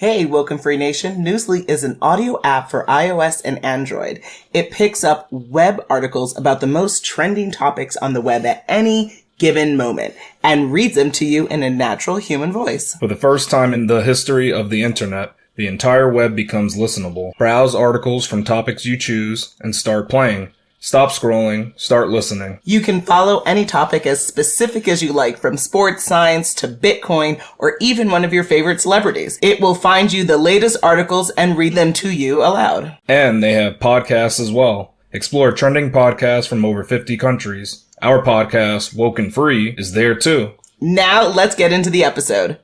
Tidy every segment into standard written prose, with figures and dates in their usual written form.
Hey, WokeNFree Nation. Newsly is an audio app for iOS and Android. It picks up web articles about the most trending topics on the web at any given moment and reads them to you in a natural human voice. For the first time in the history of the internet, the entire web becomes listenable. Browse articles from topics you choose and start playing. Stop scrolling, start listening. You can follow any topic as specific as you like, from sports, science to Bitcoin, or even one of your favorite celebrities. It will find you the latest articles and read them to you aloud. And they have podcasts as well. Explore trending podcasts from over 50 countries. Our podcast, WokeNFree, is there too. Now let's get into the episode.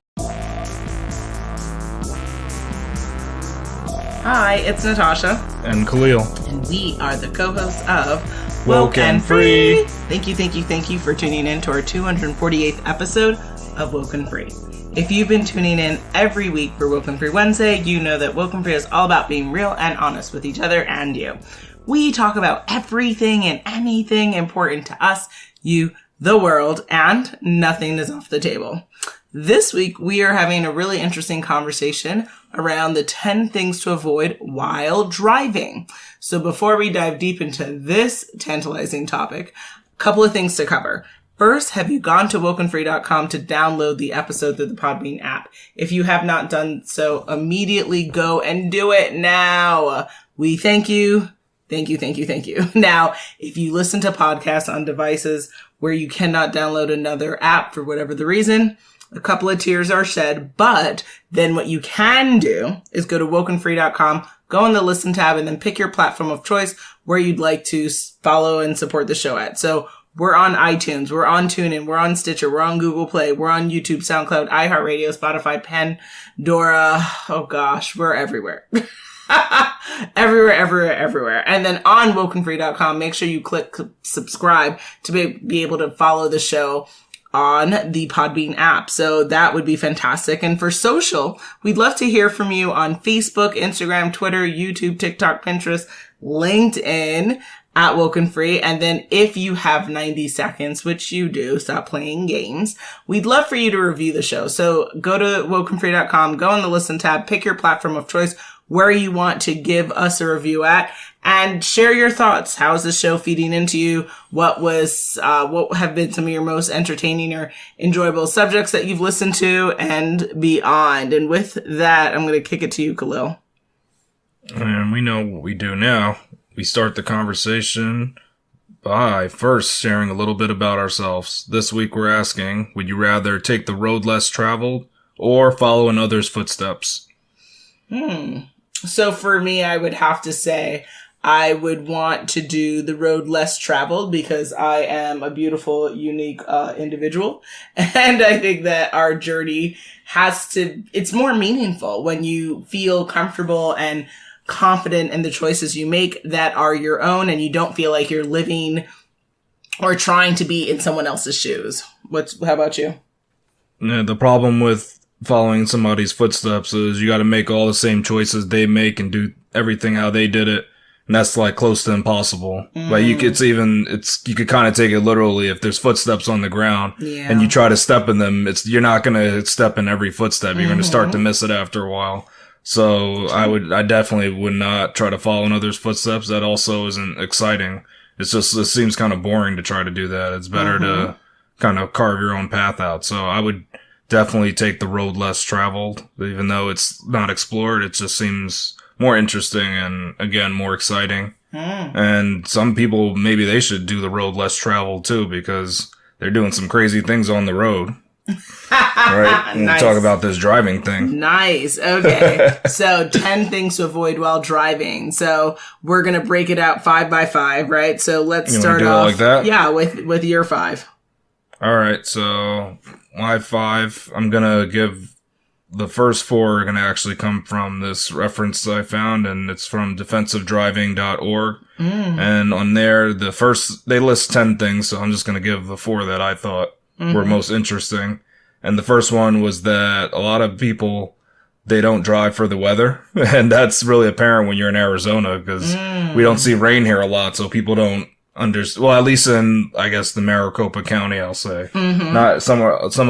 Hi, it's Natasha. And Khalil. And we are the co-hosts of WokeNFree. Thank you for tuning in to our 248th episode of WokeNFree. If you've been tuning in every week for WokeNFree Wednesday, you know that WokeNFree is all about being real and honest with each other and you. We talk about everything and anything important to us, you, the world, and nothing is off the table. This week, we are having a really interesting conversation around the 10 things to avoid while driving. So before we dive deep into this tantalizing topic, a couple of things to cover. First, have you gone to WokeNFree.com to download the episode through the Podbean app? If you have not done so, immediately go and do it now. We thank you. Thank you. Now, if you listen to podcasts on devices where you cannot download another app for whatever the reason, a couple of tears are shed, but then what you can do is go to WokeNFree.com, go in the listen tab, and then pick your platform of choice where you'd like to follow and support the show at. So we're on iTunes, we're on TuneIn, we're on Stitcher, we're on Google Play, we're on YouTube, SoundCloud, iHeartRadio, Spotify, Pandora. Oh gosh, we're everywhere. everywhere. And then on WokeNFree.com, make sure you click subscribe to be able to follow the show on the Podbean app. So that would be fantastic. And for social, we'd love to hear from you on Facebook, Instagram, Twitter, YouTube, TikTok, Pinterest, LinkedIn at WokeNFree. And then if you have 90 seconds, which you do, stop playing games, we'd love for you to review the show. So go to WokeNFree.com, go in the listen tab, pick your platform of choice where you want to give us a review at, and share your thoughts. How is the show feeding into you? What have been some of your most entertaining or enjoyable subjects that you've listened to and beyond? And with that, I'm going to kick it to you, Khalil. And we know what we do now. We start the conversation by first sharing a little bit about ourselves. This week we're asking, would you rather take the road less traveled or follow in others' footsteps? So for me, I would have to say I would want to do the road less traveled because I am a beautiful, unique individual. And I think that our journey it's more meaningful when you feel comfortable and confident in the choices you make that are your own and you don't feel like you're living or trying to be in someone else's shoes. How about you? Yeah, the problem with following somebody's footsteps is you got to make all the same choices they make and do everything how they did it, and that's like close to impossible. Like you could kind of take it literally. If there's footsteps on the ground and you try to step in them, you're not gonna step in every footstep. You're gonna start to miss it after a while. So I definitely would not try to follow in others' footsteps. That also isn't exciting. It seems kind of boring to try to do that. It's better to kind of carve your own path out. So I would definitely take the road less traveled, even though it's not explored. It just seems more interesting and, again, more exciting. And some people, maybe they should do the road less traveled too, because they're doing some crazy things on the road. Right? We'll talk about this driving thing. Nice. Okay. So 10 things to avoid while driving. So we're going to break it out 5 by 5, right? So let's start off like that? Yeah, with your 5. All right. So my 5, I'm going to give the first 4 are going to actually come from this reference I found, and it's from defensivedriving.org. And on there, they list 10 things. So I'm just going to give the 4 that I thought were most interesting. And the first one was that a lot of people, they don't drive for the weather. And that's really apparent when you're in Arizona because we don't see rain here a lot. So people don't well, at least in, I guess, the Maricopa County, I'll say. Not some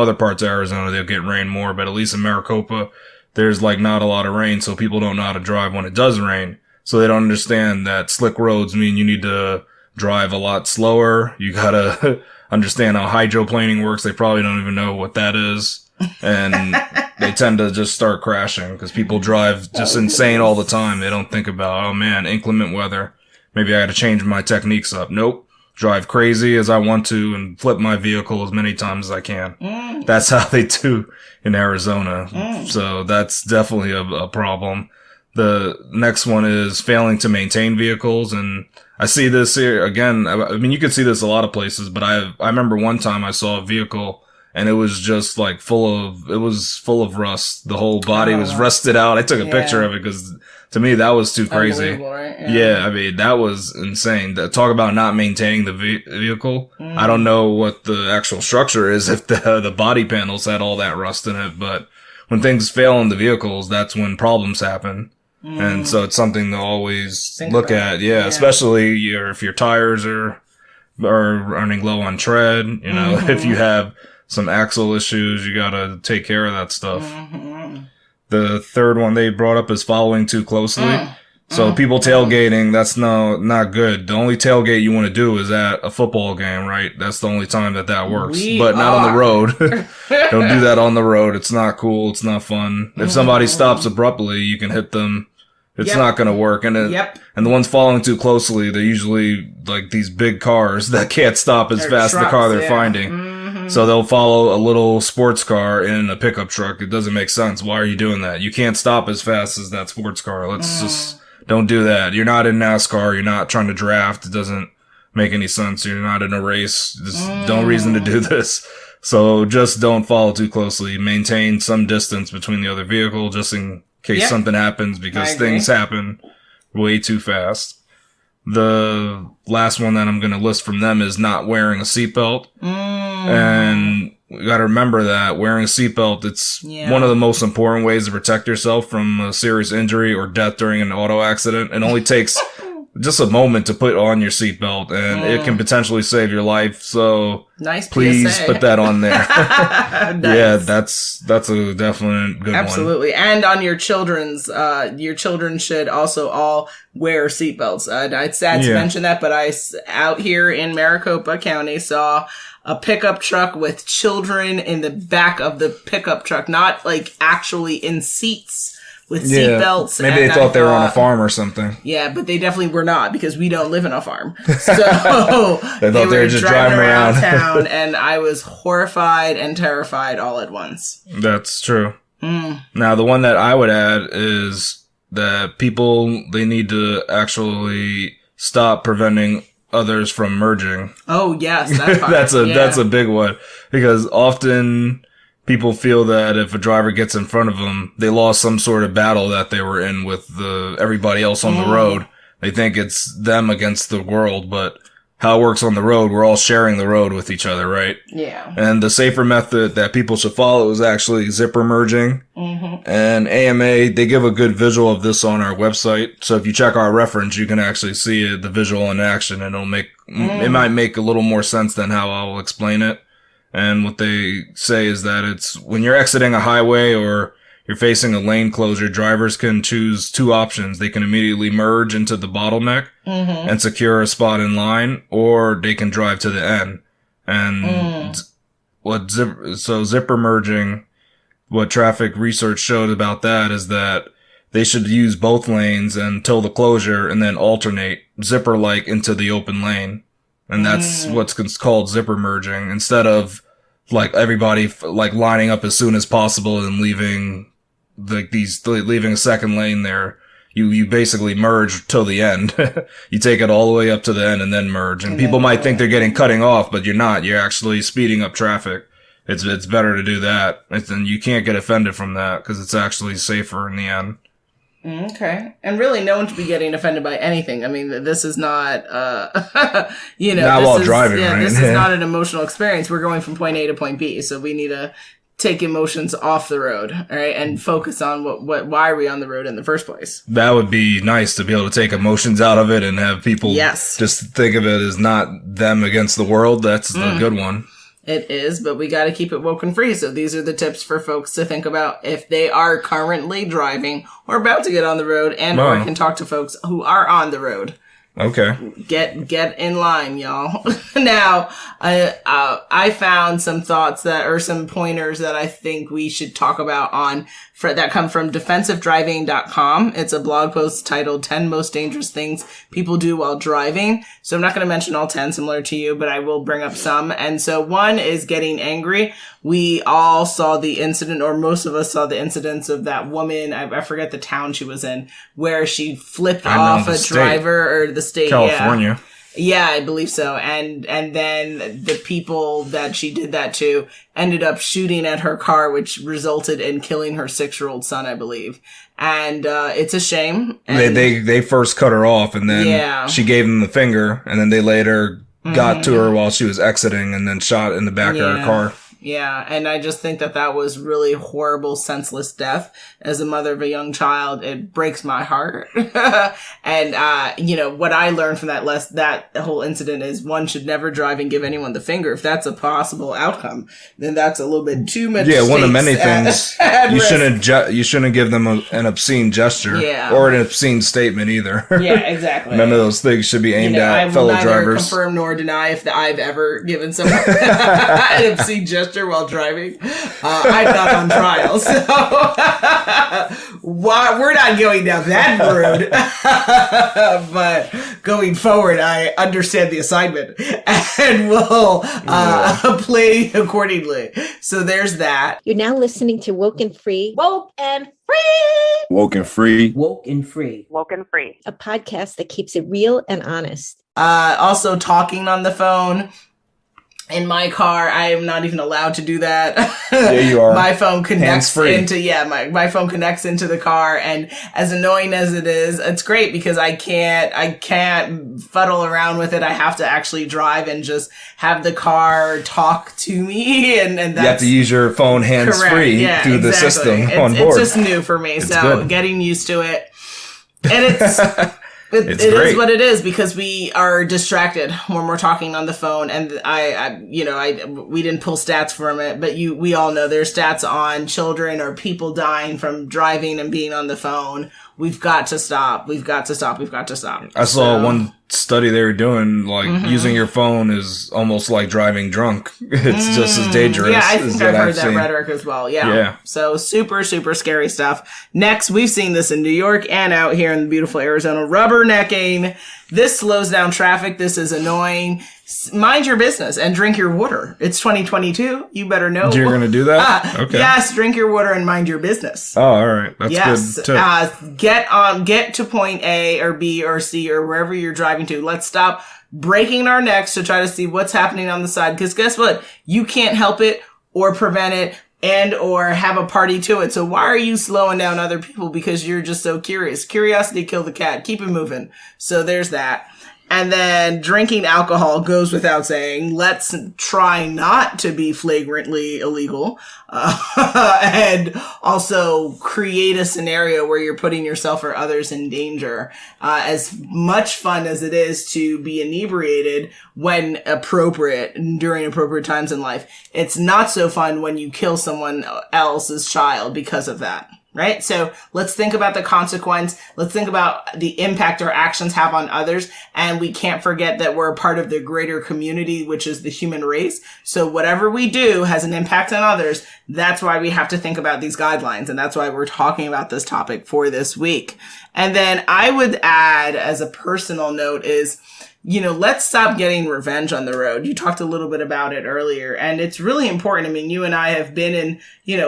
other parts of Arizona, they'll get rain more, but at least in Maricopa, there's like not a lot of rain, so people don't know how to drive when it does rain. So they don't understand that slick roads mean you need to drive a lot slower. You gotta understand how hydroplaning works. They probably don't even know what that is. And they tend to just start crashing because people drive just insane all the time. They don't think about, oh man, inclement weather. Maybe I gotta change my techniques up. Nope. Drive crazy as I want to and flip my vehicle as many times as I can. That's how they do in Arizona. So that's definitely a problem. The next one is failing to maintain vehicles. And I see this here again. I mean, you could see this a lot of places, but I remember one time I saw a vehicle and it was just like full of rust. The whole body was rusted out. I took a picture of it because to me, that was too crazy. Right? Yeah, I mean, that was insane. Talk about not maintaining the vehicle. I don't know what the actual structure is if the body panels had all that rust in it, but when things fail in the vehicles, that's when problems happen. And so it's something to always look at. Yeah, especially if your tires are running low on tread, you know, if you have some axle issues, you gotta take care of that stuff. The third one they brought up is following too closely. So people tailgating, that's not good. The only tailgate you want to do is at a football game, right? That's the only time that works. But not on the road. Don't do that on the road. It's not cool. It's not fun. If somebody stops abruptly, you can hit them. It's not going to work. And and the ones following too closely, they're usually like these big cars that can't stop as fast as the car they're finding. So they'll follow a little sports car in a pickup truck. It doesn't make sense. Why are you doing that? You can't stop as fast as that sports car. Let's just don't do that. You're not in NASCAR. You're not trying to draft. It doesn't make any sense. You're not in a race. There's no reason to do this. So just don't follow too closely. Maintain some distance between the other vehicle just in case something happens because things happen way too fast. The last one that I'm going to list from them is not wearing a seatbelt. And we got to remember that wearing a seatbelt, it's one of the most important ways to protect yourself from a serious injury or death during an auto accident. It only takes just a moment to put on your seatbelt and it can potentially save your life. So please PSA. Put that on there. Yeah, that's a definite good one. Absolutely. And on your your children should also all wear seatbelts. It's sad to mention that, but I out here in Maricopa County saw a pickup truck with children in the back of the pickup truck, not like actually in seats with seatbelts. Maybe they thought they were on a farm or something. Yeah, but they definitely were not because we don't live in a farm. So they were just driving around town, and I was horrified and terrified all at once. That's true. Now, the one that I would add is that people, they need to actually stop preventing others from merging. Oh, yes. That part. That's a big one because often people feel that if a driver gets in front of them, they lost some sort of battle that they were in with everybody else on the road. They think it's them against the world, but how it works on the road, we're all sharing the road with each other, right? Yeah. And the safer method that people should follow is actually zipper merging. And AMA, they give a good visual of this on our website. So if you check our reference, you can actually see the visual in action, and it might make a little more sense than how I'll explain it. And what they say is that it's when you're exiting a highway or you're facing a lane closure, drivers can choose two options. They can immediately merge into the bottleneck and secure a spot in line, or they can drive to the end. And zipper merging, what traffic research showed about that is that they should use both lanes until the closure and then alternate zipper-like into the open lane. And that's what's called zipper merging, instead of like everybody like lining up as soon as possible and leaving a second lane there. You basically merge till the end. You take it all the way up to the end and then merge. And people might think they're cutting off, but you're not. You're actually speeding up traffic. It's better to do that. And you can't get offended from that because it's actually safer in the end. Okay. And really, no one should be getting offended by anything. I mean, this is not, not while driving, right? This is not an emotional experience. We're going from point A to point B, so we need to take emotions off the road, all right, and focus on why are we on the road in the first place. That would be nice to be able to take emotions out of it and have people just think of it as not them against the world. That's the good one. It is, but we got to keep it woke and free. So these are the tips for folks to think about if they are currently driving or about to get on the road, and or can talk to folks who are on the road. Okay. Get in line, y'all. Now, I found some thoughts or some pointers that I think we should talk about that come from defensivedriving.com. It's a blog post titled 10 Most Dangerous Things People Do While Driving. So I'm not going to mention all 10 similar to you, but I will bring up some. And so one is getting angry. We all saw the incident, or most of us saw the incidents of that woman. I forget the town she was in, where she flipped off a driver, or the state. California. Yeah, I believe so. And then the people that she did that to ended up shooting at her car, which resulted in killing her 6-year-old son, I believe. And it's a shame. And they first cut her off, and then she gave them the finger, and then they later got to her while she was exiting, and then shot in the back of her car. Yeah, and I just think that was really horrible, senseless death. As a mother of a young child, it breaks my heart. And, what I learned from that whole incident is one should never drive and give anyone the finger. If that's a possible outcome, then that's a little bit too much. Yeah, one of many things. You shouldn't give them an obscene gesture or an obscene statement either. Yeah, exactly. None of those things should be aimed at fellow drivers. I will neither confirm nor deny if I've ever given someone an obscene gesture while driving. I'm not on trial, so we're not going down that road. But going forward, I understand the assignment and will play accordingly. So there's that. You're now listening to Woke and Free. Woke and Free. Woke and Free. Woke and Free. Woke and Free. A podcast that keeps it real and honest. Also talking on the phone. In my car, I am not even allowed to do that. Yeah, you are. My phone connects my phone connects into the car, and as annoying as it is, it's great because I can't fuddle around with it. I have to actually drive and just have the car talk to me, and that's, you have to use your phone hands-free through the system on board. It's just new for me, so good. Getting used to it. And it's It is what it is because we are distracted when we're talking on the phone, and we didn't pull stats from it, but we all know there's stats on children or people dying from driving and being on the phone. We've got to stop. We've got to stop. I saw one study they were doing, using your phone is almost like driving drunk. It's just as dangerous. Yeah, I think I've heard that rhetoric as well. Yeah. So super, super scary stuff. Next, we've seen this in New York and out here in beautiful Arizona. Rubbernecking. This slows down traffic. This is annoying. Mind your business and drink your water. It's 2022. You better know. You're going to do that? Okay. Yes, drink your water and mind your business. Oh, all right. That's good tip. Get to point A or B or C or wherever you're driving to. Let's stop breaking our necks to try to see what's happening on the side. Because guess what? You can't help it or prevent it and or have a party to it. So why are you slowing down other people? Because you're just so curious. Curiosity killed the cat. Keep it moving. So there's that. And then drinking alcohol goes without saying. Let's try not to be flagrantly illegal. And also create a scenario where you're putting yourself or others in danger. As much fun as it is to be inebriated when appropriate, during appropriate times in life, it's not so fun when you kill someone else's child because of that. Right? So let's think about the consequence. Let's think about the impact our actions have on others. And we can't forget that we're a part of the greater community, which is the human race. So whatever we do has an impact on others. That's why we have to think about these guidelines. And that's why we're talking about this topic for this week. And then I would add as a personal note is, let's stop getting revenge on the road. You talked a little bit about it earlier, and it's really important. I mean, you and I have been in,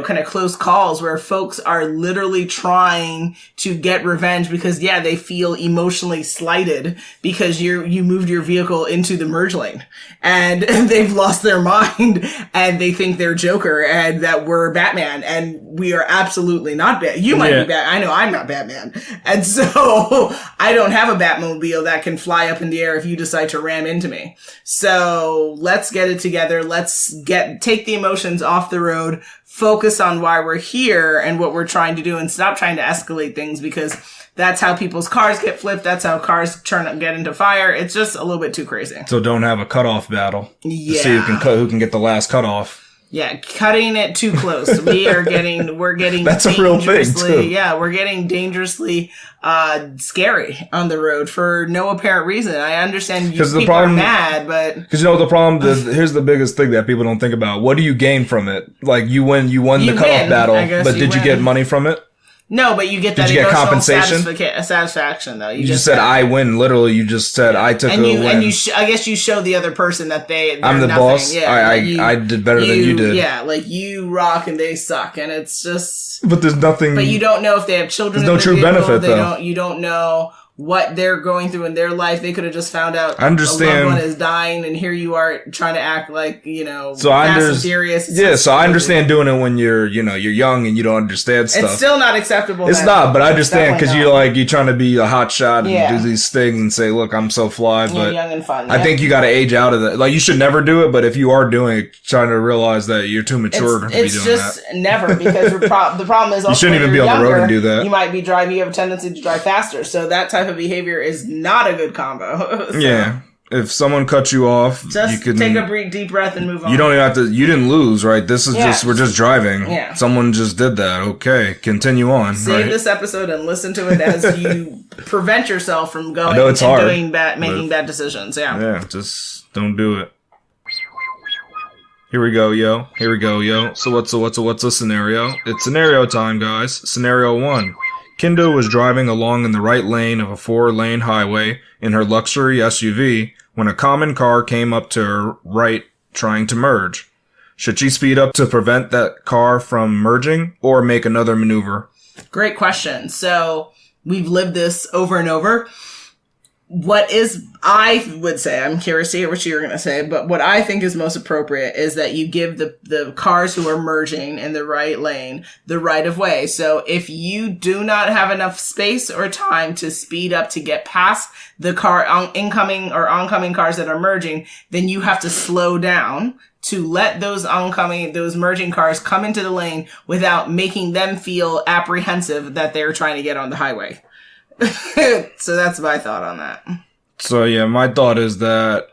kind of close calls where folks are literally trying to get revenge because, they feel emotionally slighted because you moved your vehicle into the merge lane and they've lost their mind and they think they're Joker and that we're Batman, and we are absolutely not Batman. You might be Batman. I know I'm not Batman. And so I don't have a Batmobile that can fly up in the air if you decide to ram into me. So let's get it together. Let's take the emotions off the road, focus on why we're here and what we're trying to do, and stop trying to escalate things, because that's how people's cars get flipped. That's how cars get into fire. It's just a little bit too crazy. So don't have a cutoff battle to Yeah. see who can get the last cutoff. Yeah, cutting it too close. We're getting That's a real thing, too. Yeah, we're getting dangerously scary on the road for no apparent reason. I understand people are mad, but because the problem is, here's the biggest thing that people don't think about. What do you gain from it? Like you won the cutoff battle, but did you get money from it? No, but you get that emotional compensation? Satisfaction, though. You just said I win. Literally, you just said I took a win. And I guess you show the other person that I'm the nothing. boss. Yeah, I did better than you did. Yeah, like you rock and they suck, and it's just. But there's nothing. But you don't know if they have children. There's no true benefit, though. You don't know what they're going through in their life. They could have just found out I understand. a loved one is dying, and here you are trying to act like, so fast and furious. Yeah, so I understand doing it when you're young and you don't understand stuff. It's still not acceptable. It's not, but I understand because you're trying to be a hot shot and do these things and say, look, I'm so fly. But you're young and fun. I think you got to age out of that. Like, you should never do it, but if you are doing it, trying to realize that you're too mature to be doing that. It's just never, because the problem is also you shouldn't even be on the road and do that. You might be driving, you have a tendency to drive faster. So that type of behavior is not a good combo. So yeah. If someone cuts you off, just you can take a deep breath and move on. You don't even have to. You didn't lose, right? This is we're just driving. Yeah. Someone just did that. Okay, continue on. Save this episode and listen to it as you prevent yourself from going and making bad decisions. Yeah. Yeah, just don't do it. Here we go, yo. So what's the scenario? It's scenario time, guys. Scenario 1. Kindo was driving along in the right lane of a 4-lane highway in her luxury SUV when a common car came up to her right trying to merge. Should she speed up to prevent that car from merging or make another maneuver? Great question. So we've lived this over and over. I would say, I'm curious to hear what you're going to say, but what I think is most appropriate is that you give the cars who are merging in the right lane the right of way. So if you do not have enough space or time to speed up to get past the incoming or oncoming cars that are merging, then you have to slow down to let those merging cars come into the lane without making them feel apprehensive that they're trying to get on the highway. So that's my thought on that. So yeah, my thought is that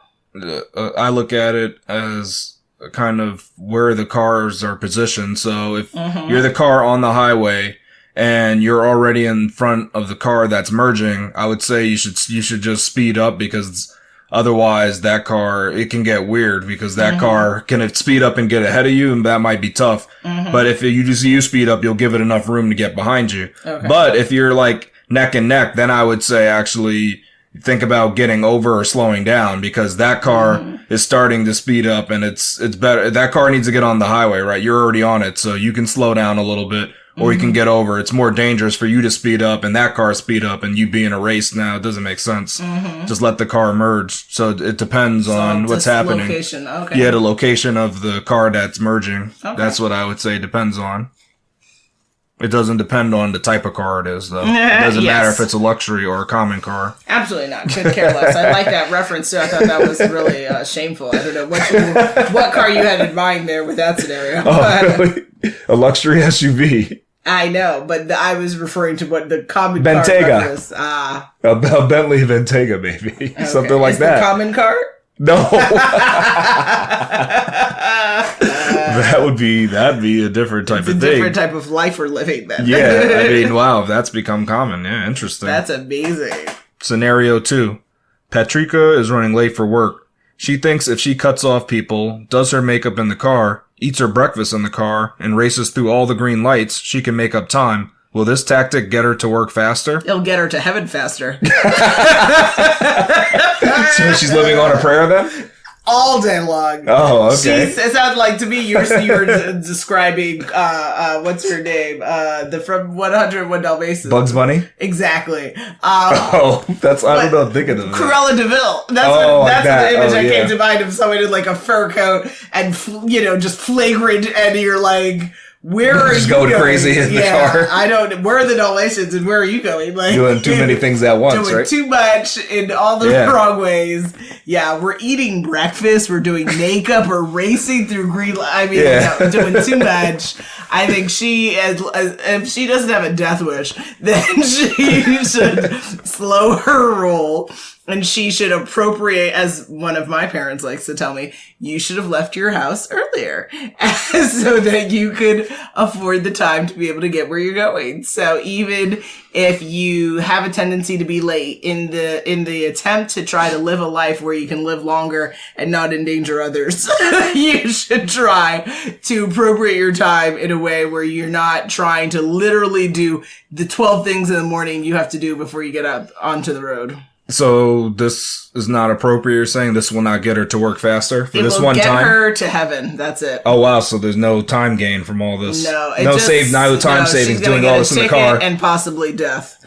I look at it as kind of where the cars are positioned. So if you're the car on the highway and you're already in front of the car that's merging, I would say you should just speed up, because otherwise that car, it can get weird, because that car can speed up and get ahead of you, and that might be tough. But if you speed up, you'll give it enough room to get behind you. Okay. But if you're like neck and neck, then I would say actually think about getting over or slowing down, because that car is starting to speed up, and it's better. That car needs to get on the highway, right? You're already on it, so you can slow down a little bit, or you can get over. It's more dangerous for you to speed up and that car speed up and you be in a race now. It doesn't make sense. Just let the car merge. So it depends on what's happening. Location. Okay. Yeah, the location of the car that's merging. Okay. That's what I would say depends on. It doesn't depend on the type of car it is, though. It doesn't matter if it's a luxury or a common car. Absolutely not. Could care less. I like that reference, too. I thought that was really shameful. I don't know what car you had in mind there with that scenario. Oh, really? A luxury SUV. I know, but I was referring to what the common Bentayga. car reference. A Bentley Bentayga, maybe. Okay. Something like that. The common car? No. That'd be a different type of thing. It's a different type of life we're living then. Yeah, I mean, wow, that's become common. Yeah, interesting. That's amazing. Scenario 2. Patrika is running late for work. She thinks if she cuts off people, does her makeup in the car, eats her breakfast in the car, and races through all the green lights, she can make up time. Will this tactic get her to work faster? It'll get her to heaven faster. So she's living on a prayer then? All day long. Oh, okay. It sounds like to me you're describing what's her name? From 101 Dalmatians. Bugs Bunny? Exactly. I don't know, thinking of that. Cruella DeVille. That's the image that came to mind of someone in like a fur coat and just flagrant, and you're like, where are Just you going crazy in the car. Where are the Dalmatians and where are you going? Like, doing too many things at once, doing right? too much in all the wrong ways. Yeah, we're eating breakfast, we're doing makeup, we're racing through green light. No, doing too much. I think if she doesn't have a death wish, then she should slow her roll. And she should appropriate, as one of my parents likes to tell me, you should have left your house earlier so that you could afford the time to be able to get where you're going. So even if you have a tendency to be late in the attempt to try to live a life where you can live longer and not endanger others, you should try to appropriate your time in a way where you're not trying to literally do the 12 things in the morning you have to do before you get up onto the road. So this is not appropriate. You're saying this will not get her to work faster for this one time? It will get her to heaven. That's it. Oh wow! So there's no time gain from all this. No, no time savings doing all this in the car and possibly death.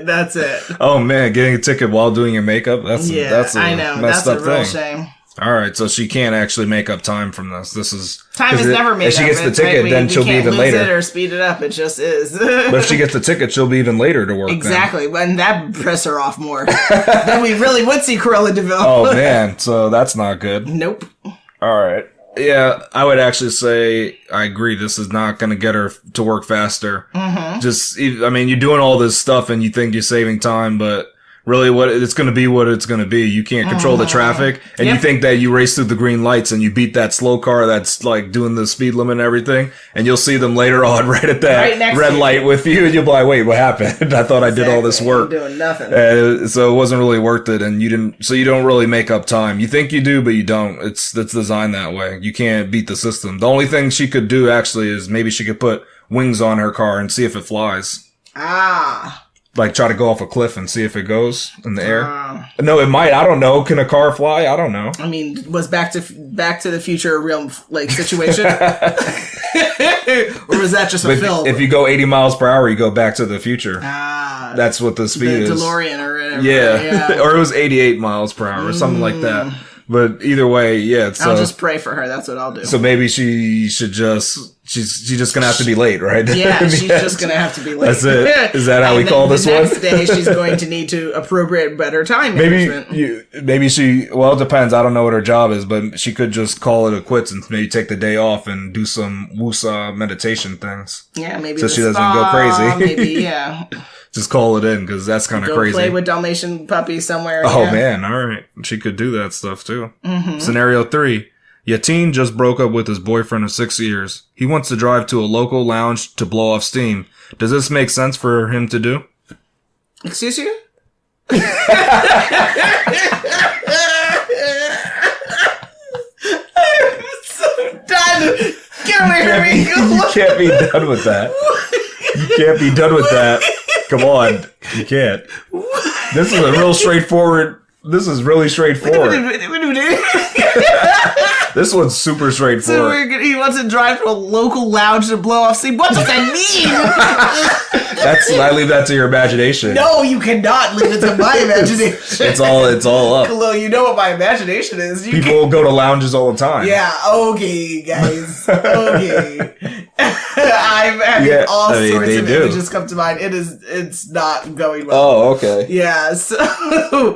That's it. Oh man, getting a ticket while doing your makeup. That's I know. Messed that's up a real thing. shame. All right, so she can't actually make up time from this. This is time is never made up. If she gets the ticket, then she'll be even later. It or speed it up. It just is. But if she gets the ticket, she'll be even later to work. Exactly. When that press her off more, then we really would see Cruella de Vil. Oh man, so that's not good. Nope. All right. Yeah, I would actually say I agree. This is not going to get her to work faster. Mm-hmm. You're doing all this stuff and you think you're saving time, but really what it's going to be. You can't control the traffic, and you think that you race through the green lights and you beat that slow car that's like doing the speed limit and everything, and you'll see them later on right at that red light with you, and you'll be like, wait, what happened? I thought I did all this work. I'm doing nothing. So it wasn't really worth it, and you don't really make up time. You think you do, but you don't. It's designed that way. You can't beat the system. The only thing she could do actually is maybe she could put wings on her car and see if it flies. Like try to go off a cliff and see if it goes in the air. No, it might. I don't know. Can a car fly? I don't know. I mean, was Back to the Future a real situation, or was that just a film? If you go 80 miles per hour, you go Back to the Future. That's what the speed is. DeLorean or whatever. Yeah. Or it was 88 miles per hour or something like that. But either way, yeah. So, I'll just pray for her. That's what I'll do. So maybe she should she's just gonna have to be late, right? Yeah, she's just gonna have to be late. That's it. Is that how we call this one? The next day, she's going to need to appropriate better time management. Well, it depends. I don't know what her job is, but she could just call it a quits and maybe take the day off and do some wusa meditation things. Yeah, maybe so she doesn't go crazy. Maybe, yeah. Just call it in because that's kind of crazy. Play with Dalmatian puppy somewhere. Oh man, all right. She could do that stuff too. Mm-hmm. Scenario 3. Yateen just broke up with his boyfriend of 6 years. He wants to drive to a local lounge to blow off steam. Does this make sense for him to do? Excuse you? I'm so done. Get away from me. You can't be done with that. You can't be done with that. Come on. You can't. This is really straightforward. This one's super straightforward. So he wants to drive to a local lounge to blow off steam. What does that mean? I leave that to your imagination. No, you cannot leave it to my imagination. It's all up. Khalil, you know what my imagination is. People go to lounges all the time. Yeah, okay, guys. Okay. I'm having all sorts of images come to mind. It's not going well. Oh, okay. Yeah, so...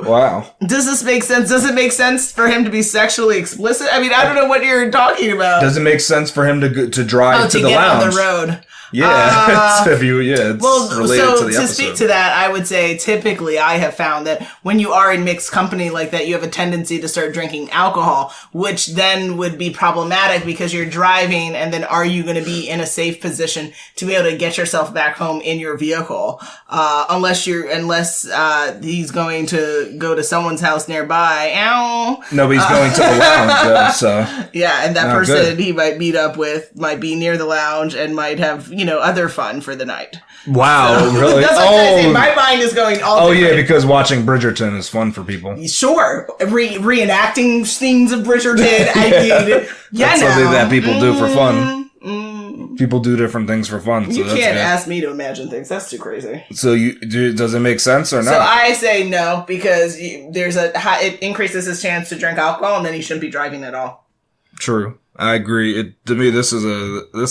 Wow. Does this make sense? Does it make sense for him to be sexually explicit? I mean, I don't know what you're talking about. Does it make sense for him to drive to the lounge? On the road. Yeah, it's related to the episode. To speak to that, I would say typically I have found that when you are in mixed company like that, you have a tendency to start drinking alcohol, which then would be problematic because you're driving, and then are you going to be in a safe position to be able to get yourself back home in your vehicle? Unless he's going to go to someone's house nearby. Ow. Nobody's going to the lounge, though, so. Yeah, and that person he might meet up with might be near the lounge and might have, other fun for the night. Wow, so, really? That's what I'm saying. My mind is going all different. Yeah, because watching Bridgerton is fun for people. Sure. Reenacting scenes of Bridgerton. That's something that people do for fun. People do different things for fun. So you can't ask me to imagine things. That's too crazy. So does it make sense or not? So I say no, because it increases his chance to drink alcohol, and then he shouldn't be driving at all. True. I agree. To me, this is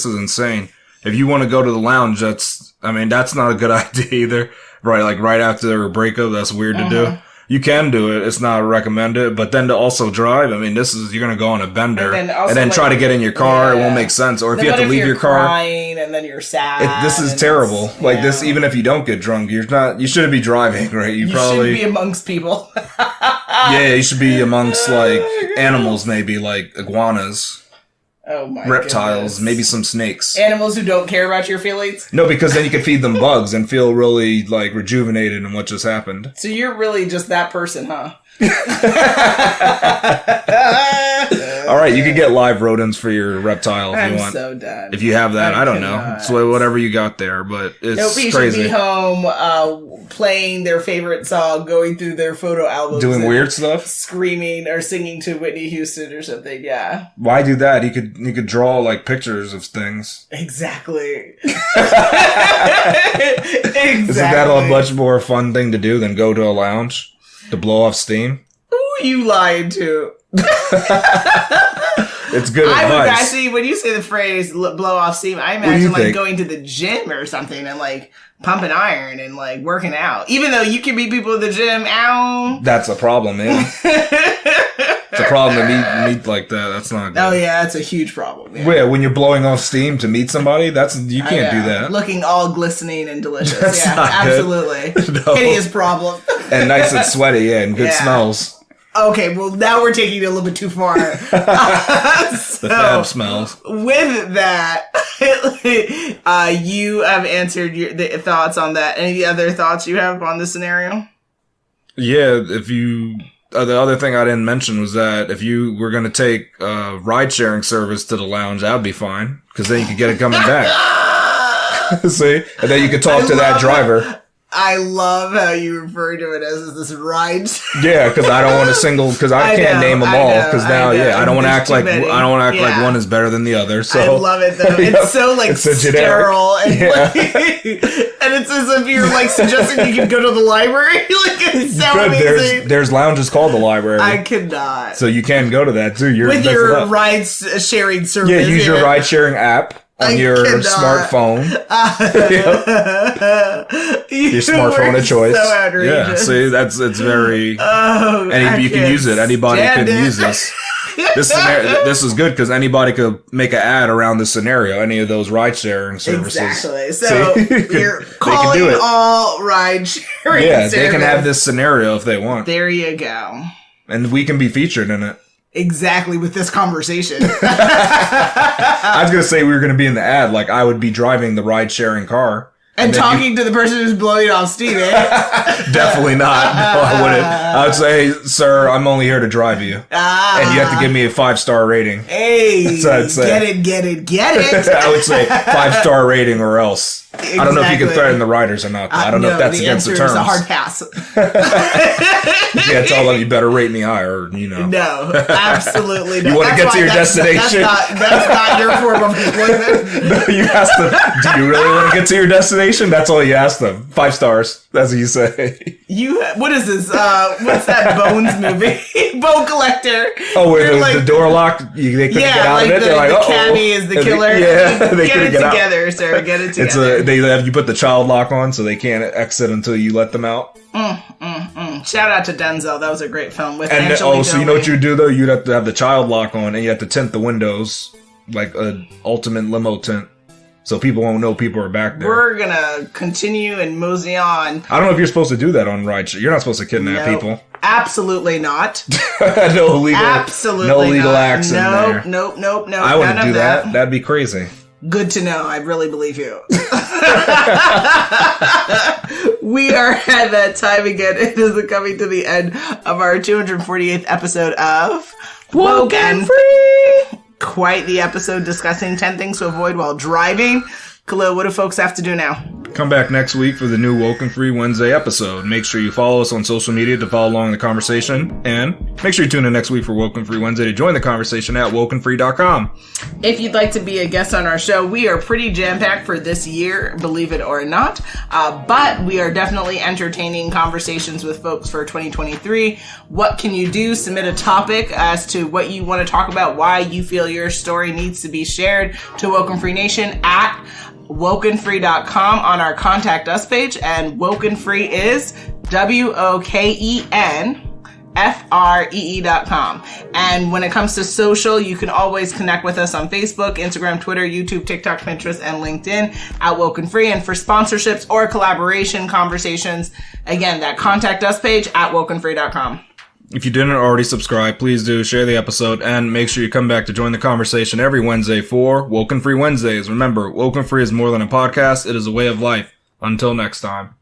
insane. If you want to go to the lounge, that's not a good idea either. Right, like right after a breakup, that's weird to do. You can do it. It's not recommended. But then to also drive, you're going to go on a bender and then try to get in your car. Yeah. It won't make sense. Or if you have to leave your car. Crying and then you're sad. This is terrible. Like this, even if you don't get drunk, you shouldn't be driving, right? You probably should be amongst people. Yeah, you should be amongst like animals, maybe like iguanas. Oh my reptiles, goodness. Maybe some snakes. Animals who don't care about your feelings? No, because then you can feed them bugs and feel really like rejuvenated in what just happened. So you're really just that person, huh? All right, you can get live rodents for your reptile if you want. I'm so done. If you have that, I don't know. It's whatever you got there, but it's crazy. Should be home playing their favorite song, going through their photo albums. Doing weird stuff? Screaming or singing to Whitney Houston or something, yeah. Why do that? He could draw like pictures of things. Exactly. Isn't that a much more fun thing to do than go to a lounge? To blow off steam? Who you lying to? It's good advice. I would actually, when you say the phrase blow off steam, I imagine like going to the gym or something and like pumping iron and like working out. Even though you can meet people at the gym, ow. That's a problem, man. It's a problem to meet like that. That's not good. Oh yeah, that's a huge problem. Yeah. Wait, when you're blowing off steam to meet somebody, you can't do that. Looking all glistening and delicious. That's yeah, not absolutely. Good. No. Hideous problem. And nice and sweaty, yeah, and good smells. Okay, well now we're taking it a little bit too far. The fab smells. With that, you have answered the thoughts on that. Any other thoughts you have on this scenario? Yeah, the other thing I didn't mention was that if you were going to take a ride-sharing service to the lounge, that would be fine, because then you could get it coming back. See? And then you could talk to that driver. I love how you refer to it as this ride. Yeah, because I don't want to because I can't name them all. Because now, I don't want to act like like one is better than the other. So I love it though. It's so like sterile and and it's as if you're like suggesting you can go to the library. Like it's so amazing. There's lounges called the library. I cannot. So you can go to that too. With your ride sharing service. Yeah, use your ride sharing app. On your smartphone. Your smartphone of choice. So outrageous. Yeah, see, it's very... you can use it. Anybody can use this. This is good because anybody could make an ad around this scenario, any of those ride-sharing services. Exactly. So you're calling all ride-sharing services. They can have this scenario if they want. There you go. And we can be featured in it. Exactly, with this conversation. I was going to say we were going to be in the ad, like I would be driving the ride-sharing car. And talking to the person who's blowing off steam, eh? Definitely not. No, I wouldn't. I would say, sir, I'm only here to drive you. And you have to give me a 5-star rating. Hey, so I'd say. Get it. I would say 5-star rating or else. Exactly. I don't know if you can threaten the riders or not. I don't know if that's against the terms. The answer is a hard pass. Yeah, tell them you better rate me higher, No, absolutely not. You want to get to your destination? That's not your form of employment. No, you ask them, do you really want to get to your destination? That's all you ask them. 5 stars. That's what you say. What is this? What's that Bones movie? Bone Collector. Oh, where the door locked? They couldn't get out of it? They're like, the cabbie is the killer. They get it together, sir. Get it together. They have you put the child lock on so they can't exit until you let them out. Shout out to Denzel. That was a great film with Angelina Jolie. So you know what you do though? You'd have to have the child lock on and you have to tint the windows like an ultimate limo tint. So people won't know people are back there. We're gonna continue and mosey on. I don't know if you're supposed to do that on rideshare. You're not supposed to kidnap people. Absolutely not. No legal acts in there. Nope. I wouldn't do that. That'd be crazy. Good to know. I really believe you. We are at that time again. It is coming to the end of our 248th episode of Woke and Free. Quite the episode discussing 10 things to avoid while driving. Khalil, what do folks have to do now? Come back next week for the new Woke and Free Wednesday episode. Make sure you follow us on social media to follow along the conversation. And make sure you tune in next week for Woke and Free Wednesday to join the conversation at WokeNFree.com. If you'd like to be a guest on our show, we are pretty jam-packed for this year, believe it or not. But we are definitely entertaining conversations with folks for 2023. What can you do? Submit a topic as to what you want to talk about, why you feel your story needs to be shared to Woke and Free Nation at WokeNFree.com on our Contact Us page. And WokeNFree is WokeNFree.com. And when it comes to social, you can always connect with us on Facebook, Instagram, Twitter, YouTube, TikTok, Pinterest, and LinkedIn at Woke and Free. And for sponsorships or collaboration conversations, again, that Contact Us page at WokeNFree.com. If you didn't already subscribe, please do share the episode and make sure you come back to join the conversation every Wednesday for Woke and Free Wednesdays. Remember, Woke and Free is more than a podcast. It is a way of life. Until next time.